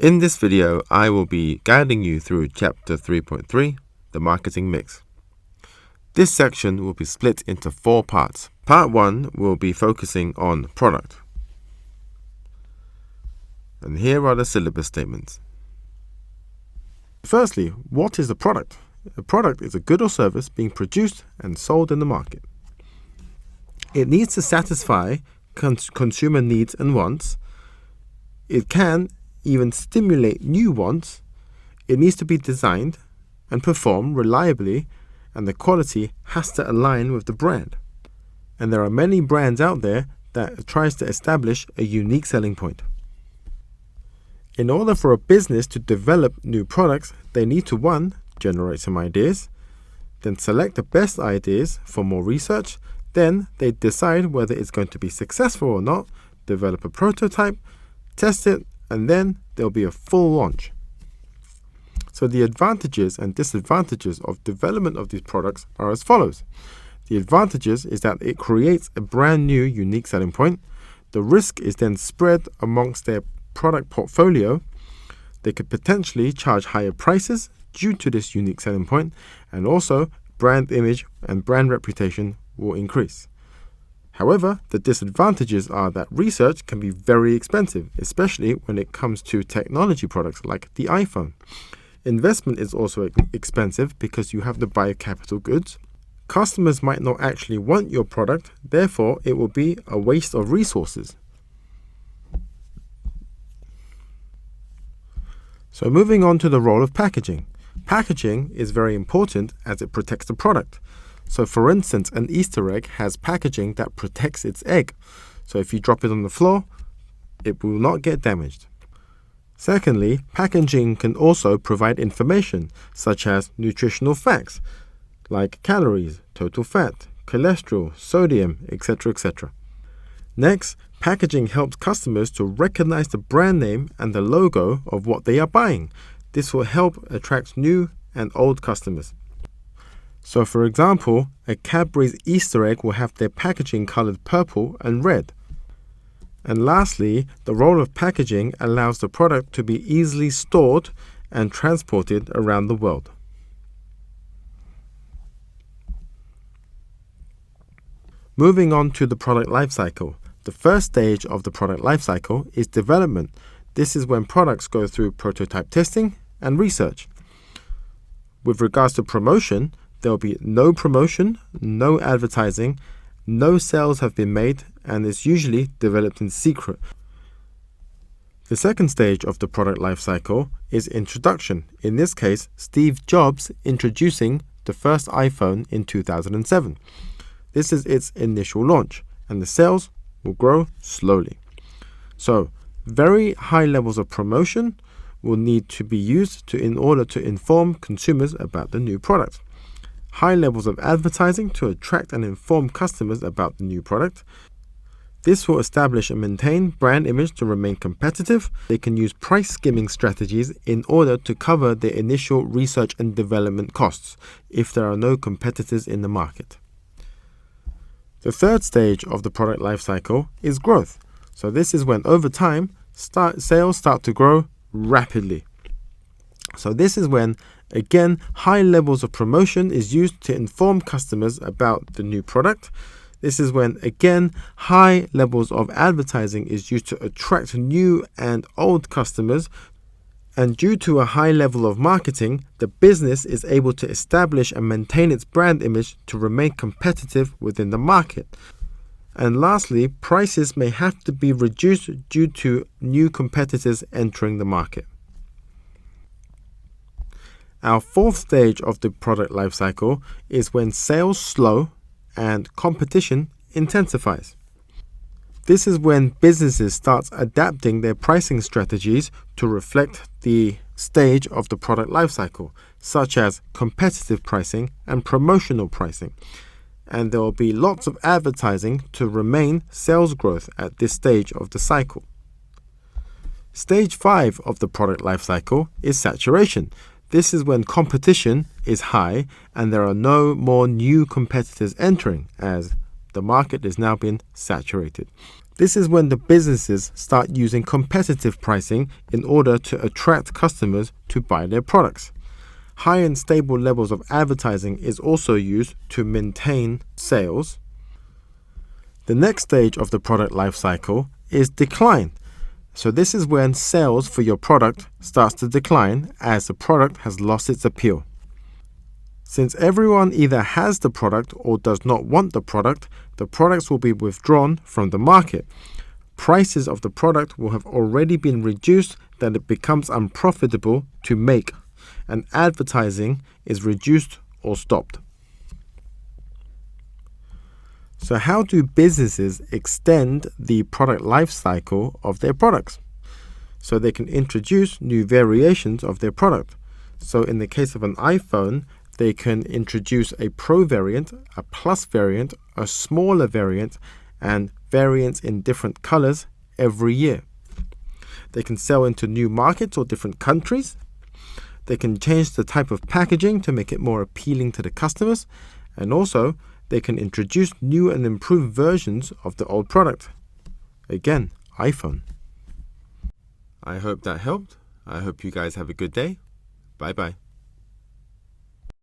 In this video, I will be guiding you through Chapter 3.3, the marketing mix. This section will be split into 4 parts. Part 1 will be focusing on product. And here are the syllabus statements. Firstly, what is a product? A product is a good or service being produced and sold in the market. It needs to satisfy consumer needs and wants. It can even stimulate new wants. It needs to be designed and perform reliably, and the quality has to align with the brand. And there are many brands out there that tries to establish a unique selling point. In order for a business to develop new products, they need to 1. Generate some ideas, then select the best ideas for more research, then they decide whether it's going to be successful or not, develop a prototype, test it, and then there'll be a full launch. So the advantages and disadvantages of development of these products are as follows. The advantages is that it creates a brand new unique selling point. The risk is then spread amongst their product portfolio. They could potentially charge higher prices due to this unique selling point, and also brand image and brand reputation will increase. However, the disadvantages are that research can be very expensive, especially when it comes to technology products like the iPhone. Investment is also expensive because you have to buy capital goods. Customers might not actually want your product, therefore it will be a waste of resources. So moving on to the role of packaging. Packaging is very important as it protects the product. So for instance, an Easter egg has packaging that protects its egg. So if you drop it on the floor, it will not get damaged. Secondly, packaging can also provide information such as nutritional facts like calories, total fat, cholesterol, sodium, etc., etc. Next, packaging helps customers to recognize the brand name and the logo of what they are buying. This will help attract new and old customers. So for example, a Cadbury's Easter egg will have their packaging colored purple and red. And lastly, the role of packaging allows the product to be easily stored and transported around the world. Moving on to the product life cycle. The first stage of the product life cycle is development. This is when products go through prototype testing and research. With regards to promotion, there will be no promotion, no advertising, no sales have been made, and is usually developed in secret. The second stage of the product life cycle is introduction. In this case, Steve Jobs introducing the first iPhone in 2007. This is its initial launch, and the sales will grow slowly. So, very high levels of promotion will need to be used in order to inform consumers about the new product. High levels of advertising to attract and inform customers about the new product. This will establish and maintain brand image to remain competitive. They can use price skimming strategies in order to cover their initial research and development costs if there are no competitors in the market. The third stage of the product life cycle is growth. So this is when over time, sales start to grow rapidly. So this is when, again, high levels of promotion is used to inform customers about the new product. This is when, again, high levels of advertising is used to attract new and old customers. And due to a high level of marketing, the business is able to establish and maintain its brand image to remain competitive within the market. And lastly, prices may have to be reduced due to new competitors entering the market. Our fourth stage of the product life cycle is when sales slow and competition intensifies. This is when businesses start adapting their pricing strategies to reflect the stage of the product life cycle, such as competitive pricing and promotional pricing. And there will be lots of advertising to remain sales growth at this stage of the cycle. Stage 5 of the product life cycle is saturation. This is when competition is high and there are no more new competitors entering, as the market is now being saturated. This is when the businesses start using competitive pricing in order to attract customers to buy their products. High and stable levels of advertising is also used to maintain sales. The next stage of the product life cycle is decline. So this is when sales for your product starts to decline as the product has lost its appeal. Since everyone either has the product or does not want the products will be withdrawn from the market. Prices of the product will have already been reduced that it becomes unprofitable to make, and advertising is reduced or stopped. So how do businesses extend the product life cycle of their products? So they can introduce new variations of their product. So in the case of an iPhone, they can introduce a Pro variant, a Plus variant, a smaller variant, and variants in different colors every year. They can sell into new markets or different countries. They can change the type of packaging to make it more appealing to the customers. And also, they can introduce new and improved versions of the old product. Again, iPhone. I hope that helped. I hope you guys have a good day. Bye-bye.